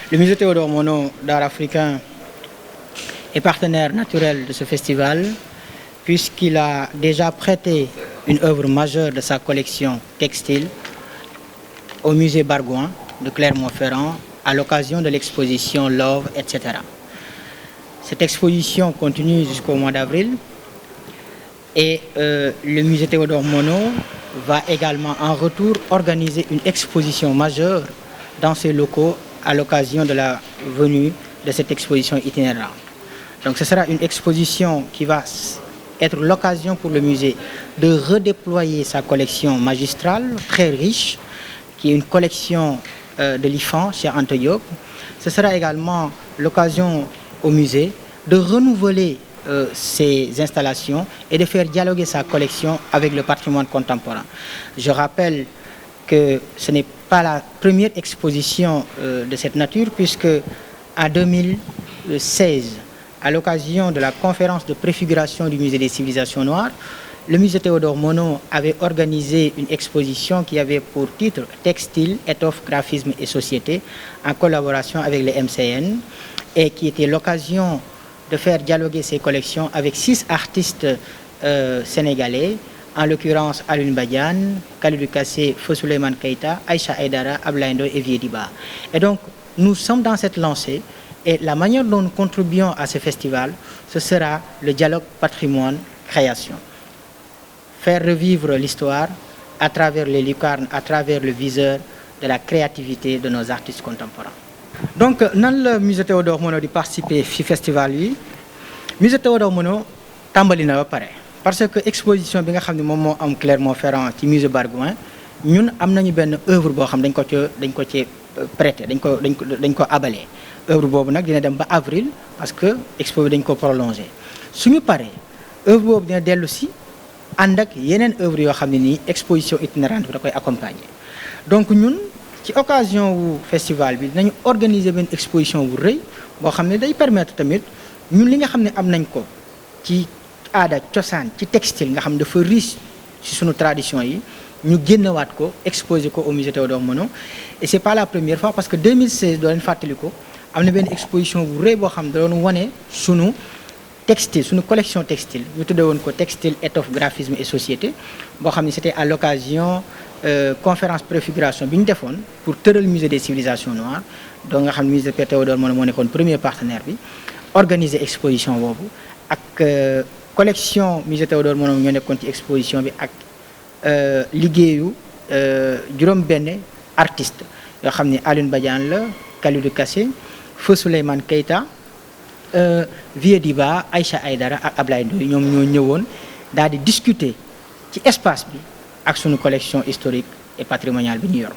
Le musée Théodore Monod d'art africain est partenaire naturel de ce festival puisqu'il a déjà prêté une œuvre majeure de sa collection textile au musée Bargouin de Clermont-Ferrand à l'occasion de l'exposition Love, etc. Cette exposition continue jusqu'au mois d'avril et le musée Théodore Monod va également en retour organiser une exposition majeure dans ses locaux à l'occasion de la venue de cette exposition itinérante. Donc ce sera une exposition qui va être l'occasion pour le musée de redéployer sa collection magistrale, très riche, qui est une collection de l'IFAN chez Anta Diop. Ce sera également l'occasion au musée de renouveler ses installations et de faire dialoguer sa collection avec le patrimoine contemporain. Je rappelle que ce n'est pas la première exposition de cette nature, puisque en 2016, à l'occasion de la conférence de préfiguration du musée des civilisations noires, le musée Théodore Monod avait organisé une exposition qui avait pour titre Textile, étoffe, graphisme et société, en collaboration avec les MCN, et qui était l'occasion de faire dialoguer ses collections avec 6 artistes sénégalais, en l'occurrence Alioune Badiane, Kalidou Kassé, Feu Souleymane Keita, Aïcha Aïdara, Ablaye Ndoye et Vieux Diba. Et donc, nous sommes dans cette lancée et la manière dont nous contribuons à ce festival, ce sera le dialogue patrimoine-création. Faire revivre l'histoire à travers les lucarnes, à travers le viseur de la créativité de nos artistes contemporains. Donc, dans le musée Théodore Monod di participer au festival, le musée Théodore Monod tàmbali na ba pare. Parce que exposition bi nga xam ne moom moo am Clermont-Ferrand ci musée Bargouin ñun am nañu benn œuvre boo xam dañ ko ci prêté dañ ko abalé œuvre boobu nag dina dem ba avril parce que expo bi dañ ko prolongé suñu paree œuvre boobu dina dellu si ànd ak yeneen œuvre yoo xam ne nii exposition itinérante bi da koy accompagner. Donc ñun ci occasion wu festival bi dinañu organiser benn exposition bu rëy boo xam ne day permettre tamit ñun li nga xam ne am nañ ko ci aada cosaan ci textile nga xam ne dafa riche ci sunu tradition yi ñu génnewaat ko exposer ko au musée Théodore Monod. Et c'est pas la première fois parce que 2016 doo leen fàttali ko am na benn exposition bu rëy boo xam ne da doon wane sunu textile sunu collection textile ñu tuddee woon ko textile, étoffe, graphisme et société boo xam ne c'était à l'occasion conférence préfiguration bi ñu defoon pour tëral musée des civilisations noires donc nga xam ne musée Théodore Monod moo nekkoon premier partenaire bi organiser exposition boobu ak collection musée Théodore Monod ñoo nekkoon ci exposition bi ak liggéeyu juróom-benn artiste yoo xam ne Alioune Badiane la, Kalidou Kassé, Feu Souleymane Keita, Vieux Diba, Aïcha Aïdara ak Ablaye Ndoye ñoom ñoo ñëwoon daal di discuter ci espace bi ak sunu collection historique et patrimoniale bi ñu yor.